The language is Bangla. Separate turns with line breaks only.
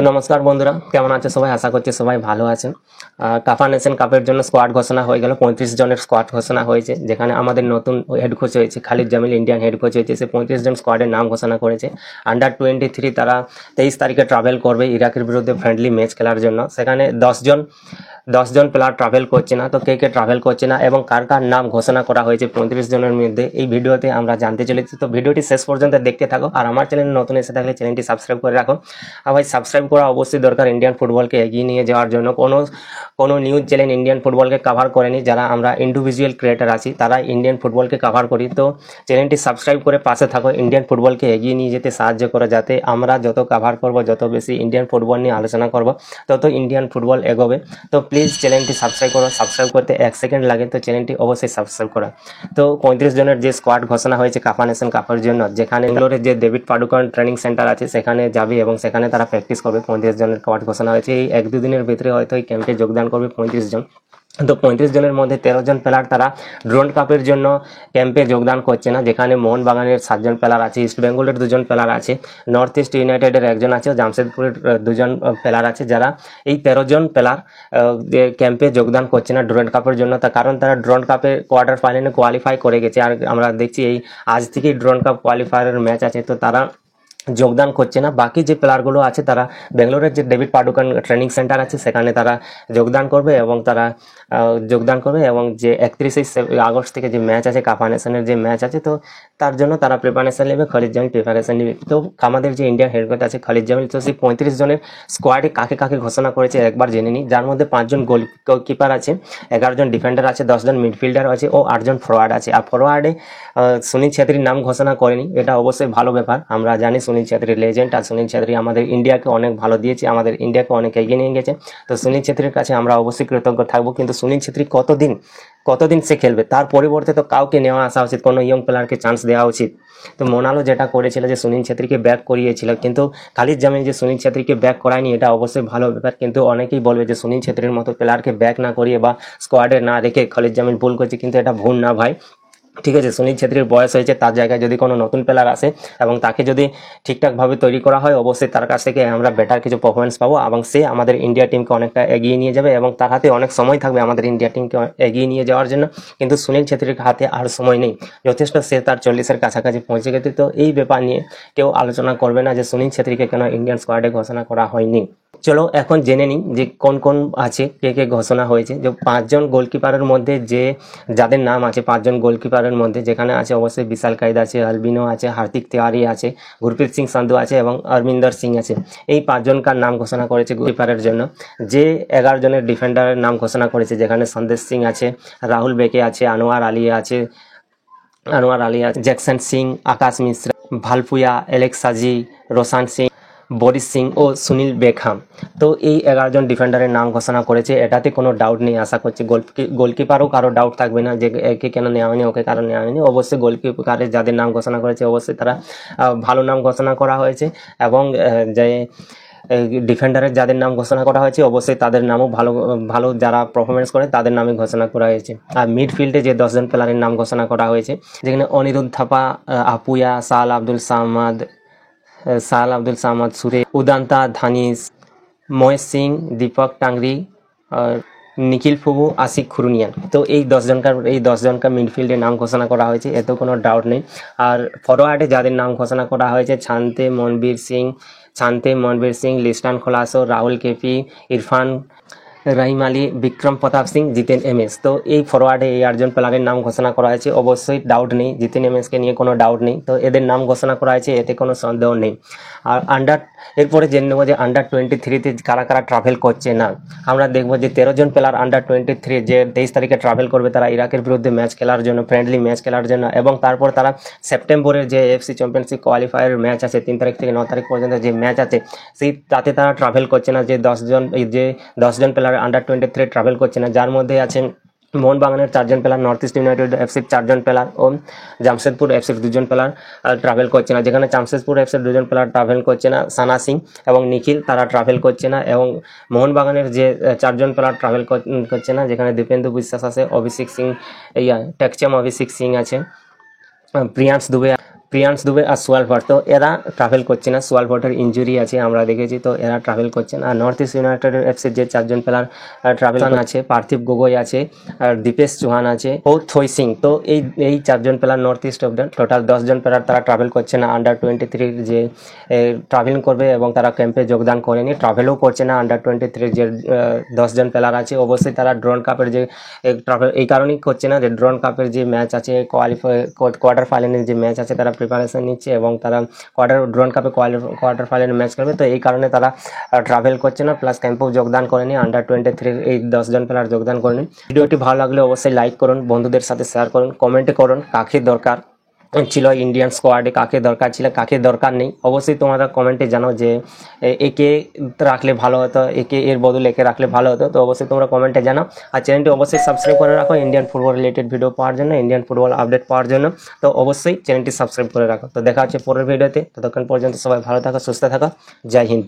নমস্কার বন্ধুরা, কেমন আছে সবাই? আশা করছি সবাই ভালো আছেন। কাফা নেশন কাপের জন্য স্কোয়াড ঘোষণা হয়ে গেল। 35 জনের স্কোয়াড ঘোষণা হয়েছে, যেখানে আমাদের নতুন হেড কোচ হয়েছে Khalid Jamil, Indian head coach হয়েছে। সে 35 জন স্কোয়াডের নাম ঘোষণা করেছে। আন্ডার 23 তারা 23 তারিখে ট্রাভেল করবে ইরাকের বিরুদ্ধে ফ্রেন্ডলি ম্যাচ খেলার জন্য। সেখানে 10জন প্লেয়ার ট্রাভেল করছে না, তো কে কে ট্রাভেল করছে না এবং কার কার নাম ঘোষণা করা হয়েছে 35 জনের মধ্যে, এই ভিডিওতে আমরা জানতে চলেছি। তো ভিডিওটি শেষ পর্যন্ত দেখতে থাকো। আর আমার চ্যানেল নতুন এসে থাকলে চ্যানেলটি সাবস্ক্রাইব করে রাখো। আর ভাই, সাবস্ক্রাইব করা অবশ্যই দরকার ইন্ডিয়ান ফুটবলকে এগিয়ে নিয়ে যাওয়ার জন্য। কোনো নিউজ চ্যানেল ইন্ডিয়ান ফুটবলকে কভার করেনি। যারা আমরা ইন্ডিভিজুয়াল ক্রিয়েটার আছি তারা ইন্ডিয়ান ফুটবলকে কভার করি। তো চ্যানেলটি সাবস্ক্রাইব করে পাশে থাকো, ইন্ডিয়ান ফুটবলকে এগিয়ে নিয়ে যেতে সাহায্য করো, যাতে আমরা যত কভার করব, যত বেশি ইন্ডিয়ান ফুটবল নিয়ে আলোচনা করব, তত ইন্ডিয়ান ফুটবল এগোবে। তো প্লিজ চ্যানেলটি সাবস্ক্রাইব করো। সাবস্ক্রাইব করতে 1 সেকেন্ড লাগে, তো চ্যানেলটি অবশ্যই সাবস্ক্রাইব করো। তো 35 জনের যে স্কোয়াড ঘোষণা হয়েছে কাফা নেশন কাপের জন্য, যেখানে বেঙ্গালোরের যে ডেভিড পাডুকন ট্রেনিং সেন্টার আছে সেখানে যাবে এবং সেখানে তারা প্র্যাকটিস করবে। 35 জনের স্কোয়াড ঘোষণা হয়েছে। এই 1-2 দিনের ভিতরে হয়তো এই ক্যাম্পে যোগদান করবে 35 জন। তো 35 জনের মধ্যে 13 জন প্লেয়ার তারা ড্রোন কাপের জন্য ক্যাম্পে যোগদান করছে না, যেখানে মোহনবাগানের 7 জন প্লেয়ার আছে, ইস্ট বেঙ্গলের 2 জন প্লেয়ার আছে, নর্থ ইস্ট ইউনাইটেডের 1 জন আছে, জামশেদপুরের 2 জন প্লেয়ার আছে, যারা এই 13 জন প্লেয়ার ক্যাম্পে যোগদান করছে না ড্রোন কাপের জন্য। তার কারণ তারা ড্রোন কাপে কোয়ার্টার ফাইনালে কোয়ালিফাই করে গেছে। আর আমরা দেখছি এই আজ থেকেই ড্রোন কাপ কোয়ালিফায়ারের ম্যাচ আছে, তো তারা যোগদান করছে না। বাকি যে প্লেয়ারগুলো আছে তারা বেঙ্গালোরের যে ডেভিড পাডুকন ট্রেনিং সেন্টার আছে সেখানে তারা যোগদান করবে এবং যে 31 আগস্ট থেকে যে ম্যাচ আছে কাফা নেশনের যে ম্যাচ আছে, তো তার জন্য তারা প্রিপারেশন নেবে। খালিদ জামিল প্রিপারেশন নেবে। তো আমাদের যে ইন্ডিয়ান হেড কোচ আছে খালিদ জামিল, তো সেই 35 জনের স্কোয়াডে কাকে কাকে ঘোষণা করেছে একবার জেনে নিই। যার মধ্যে 5 জন গোলকিপার আছে, 11 জন ডিফেন্ডার আছে, 10 জন মিডফিল্ডার আছে ও 8 জন ফরওয়ার্ড আছে। আর ফরওয়ার্ডে সুনীল ছেত্রীর নাম ঘোষণা করেনি, এটা অবশ্যই ভালো ব্যাপার। আমরা জানি সুনীল ছেত্রী লেজেন্ড, আর সুনীল ছেত্রী আমাদের ইন্ডিয়াকে অনেক ভালো দিয়েছে, আমাদের ইন্ডিয়াকে অনেক এগিয়ে নিয়ে গেছে। তো সুনীল ছেত্রীর কাছে আমরা অবশ্যই কৃতজ্ঞ থাকবো। কিন্তু সুনীল ছেত্রী কতদিন সে খেলবে? তার পরিবর্তে তো কাউকে নেওয়া আসা উচিত, কোনো ইয়ং প্লেয়ারকে চান্স দেওয়া উচিত। তো মোনালো যেটা করেছিল যে সুনীল ছেত্রীকে ব্যাক করিয়েছিল, কিন্তু খালিদ জামিল যে সুনীল ছেত্রীকে ব্যাক করায়নি, এটা অবশ্যই ভালো ব্যাপার। কিন্তু অনেকেই বলবে যে সুনীল ছেত্রীর মতো প্লেয়ারকে ব্যাক না করিয়ে বা স্কোয়াডে না রেখে খালিদ জামিল ভুল করছে, কিন্তু এটা ভুল না ভাই। ঠিক আছে, সুনীল ছেত্রীর বয়স হয়েছে, তার জায়গায় যদি কোনো নতুন প্লেয়ার আসে এবং তাকে যদি ঠিকঠাকভাবে তৈরি করা হয়, অবশ্যই তার কাছ থেকে আমরা বেটার কিছু পারফরমেন্স পাবো এবং সে আমাদের ইন্ডিয়া টিমকে অনেকটা এগিয়ে নিয়ে যাবে এবং তার হাতে অনেক সময় থাকবে আমাদের ইন্ডিয়া টিমকে এগিয়ে নিয়ে যাওয়ার জন্য। কিন্তু সুনীল ছেত্রীর হাতে আর সময় নেই, যথেষ্ট। সে তার 40-এর কাছাকাছি পৌঁছে গেছে। তো এই ব্যাপার নিয়ে কেউ আলোচনা করবে না যে সুনীল ছেত্রীকে কেন ইন্ডিয়ান স্কোয়াডে ঘোষণা করা হয়নি। চলো এখন জেনে নিই যে কোন কোন আছে, কে কে ঘোষণা হয়েছে। যে 5 জন গোলকিপারের মধ্যে যাদের নাম আছে, 5 জন গোলকিপারের মধ্যে যেখানে আছে অবশ্যই বিশাল কায়েদ আছে, আলবিনো আছে, হার্দিক তিওয়ারি আছে, গুরপ্রীত সিং সান্ধু আছে এবং অরবিন্দর সিং আছে। এই 5 জনকার নাম ঘোষণা করেছে গোলকিপারের জন্য। যে 11 জনের ডিফেন্ডারের নাম ঘোষণা করেছে, যেখানে সন্দেশ সিং আছে, রাহুল বেকে আছে, আনোয়ার আলী আছে, জ্যাকসন সিং, আকাশ মিশ্রা, ভালপুয়া, এলেক্স সাজি, রোশান সিং, বরিশ সিং ও সুনীল বেকহাম। তো এই 11 জন ডিফেন্ডারের নাম ঘোষণা করেছে, এটাতে কোনো ডাউট নেই। আশা করছি গোলকিপারও কারো ডাউট থাকবে না যে একে কেন নেওয়া হয়নি, ওকে কারো নেওয়া হয়নি। অবশ্যই গোলকিপারের যাদের নাম ঘোষণা করেছে অবশ্যই তারা ভালো নাম ঘোষণা করা হয়েছে এবং যে ডিফেন্ডারের যাদের নাম ঘোষণা করা হয়েছে অবশ্যই তাদের নামও ভালো যারা পারফরমেন্স করে তাদের নামে ঘোষণা করা হয়েছে। আর মিডফিল্ডে যে 10 জন প্লেয়ারের নাম ঘোষণা করা হয়েছে, যেখানে অনিরুদ্ধ থাপা, আপুয়া, সাল আব্দুল সামাদ, সুরে, উদান্তা ধানিস, মহেশ সিং, দীপক টাংরি, আর নিখিল ফুবু, আশিক খুরুনিয়ান। তো এই 10 জনকার মিডফিল্ডের নাম ঘোষণা করা হয়েছে, এতেও কোনো ডাউট নেই। আর ফরওয়ার্ডে যাদের নাম ঘোষণা করা হয়েছে, শান্তে মনবীর সিং, লিস্টান খোলাসো, রাহুল কেপি, ইরফান রহিম আলী, বিক্রম প্রতাপ সিং, জিতেন এমএস। তো এই ফরওয়ার্ডে এই 8 জন প্লেয়ারের নাম ঘোষণা করা হয়েছে, অবশ্যই ডাউট নেই, জিতেন এমএসকে নিয়ে কোনো ডাউট নেই। তো এদের নাম ঘোষণা করা হয়েছে, এতে কোনো সন্দেহ নেই। আর এরপরে জেনে নেবো যে আন্ডার-23-তে কারা কারা ট্রাভেল করছে না। আমরা দেখবো যে 13 জন প্লেয়ার আন্ডার-23 যে 23 তারিখে ট্রাভেল করবে, তারা ইরাকের বিরুদ্ধে ম্যাচ খেলার জন্য, ফ্রেন্ডলি ম্যাচ খেলার জন্য, এবং তারপর তারা সেপ্টেম্বরের যে এফসি চ্যাম্পিয়নশিপ কোয়ালিফায়ার ম্যাচ আছে 3 তারিখ থেকে 9 তারিখ পর্যন্ত যে ম্যাচ আছে, তাতে তারা ট্রাভেল করছে না। যে 10 জন প্লেয়ার আন্ডার-23 ট্রাভেল করছে না, যার মধ্যে আছেন মোহনবাগানের 4 জন প্লেয়ার, নর্থ ইস্ট ইউনাইটেড এফসির 4 জন প্লেয়ার ও জামশেদপুর এফসির 2 জন প্লেয়ার ট্রাভেল করছে না। যেখানে জামশেদপুর এফসির 2 জন প্লেয়ার ট্রাভেল করছে না, সানা সিং এবং নিখিল, তারা ট্রাভেল করছে না। এবং মোহনবাগানের যে 4 জন প্লেয়ার ট্রাভেল করছে না, যেখানে দীপেন্দু বিশ্বাস আছে, অভিষেক সিং, টেকচাম অভিষেক সিং আছে, প্রিয়াংশ দুবে, প্রিয়াংশ দুবে আর সোয়াল ভট্ট, তো এরা ট্রাভেল করছে না। সোয়াল ভট্টের ইঞ্জুরি আছে আমরা দেখেছি, তো এরা ট্রাভেল করছে না। আর নর্থ ইস্ট ইউনাইটেড এফসির যে 4জন প্লেয়ার ট্রাভেল আছে, পার্থিব গগৈ আছে, আর দীপেশ চৌহান আছে ও থই সিং। তো এই 4জন player north east of total 10জন প্লেয়ার তারা ট্রাভেল করছে না। আন্ডার-23 যে ট্রাভেলিং করবে এবং তারা ক্যাম্পে যোগদান করেনি, ট্রাভেলও করছে না। আন্ডার-23 যে 10জন প্লেয়ার আছে অবশ্যই তারা ড্রোন কাপের যে ট্রাভেল এই কারণেই করছে না যে ড্রোন কাপের যে ম্যাচ আছে, কোয়ার্টার ফাইনালের যে ম্যাচ আছে তারা প্রিপারেশন নিচ্ছে এবং তারা ড্রোন কাপে কোয়ার্টার ফাইনাল ম্যাচ করবে। তো এই কারণে তারা ট্রাভেল করছে না, প্লাস ক্যাম্পেও যোগদান করেনি। আন্ডার-23 এই 10জন প্লেয়ার যোগদান করেনি। ভিডিওটি ভালো লাগলে অবশ্যই লাইক করুন, বন্ধুদের সাথে শেয়ার করুন, কমেন্টে করুন কাকে দরকার ছিল ইন্ডিয়ান স্কোয়াডে, কাকে দরকার ছিল, কাকে দরকার নেই। অবশ্যই তোমরা কমেন্টে জানো যে একে রাখলে ভালো হতো, এর বদলে একে রাখলে ভালো হতো। তো অবশ্যই তোমরা কমেন্টে জানাও। আর চ্যানেলটি অবশ্যই সাবস্ক্রাইব করে রাখো ইন্ডিয়ান ফুটবল রিলেটেড ভিডিও পাওয়ার জন্য, ইন্ডিয়ান ফুটবল আপডেট পাওয়ার জন্য। তো অবশ্যই চ্যানেলটি সাবস্ক্রাইব করে রাখো। তো দেখা হচ্ছে পরের ভিডিওতে, ততক্ষণ পর্যন্ত সবাই ভালো থাকো, সুস্থ থাকো। জয় হিন্দ।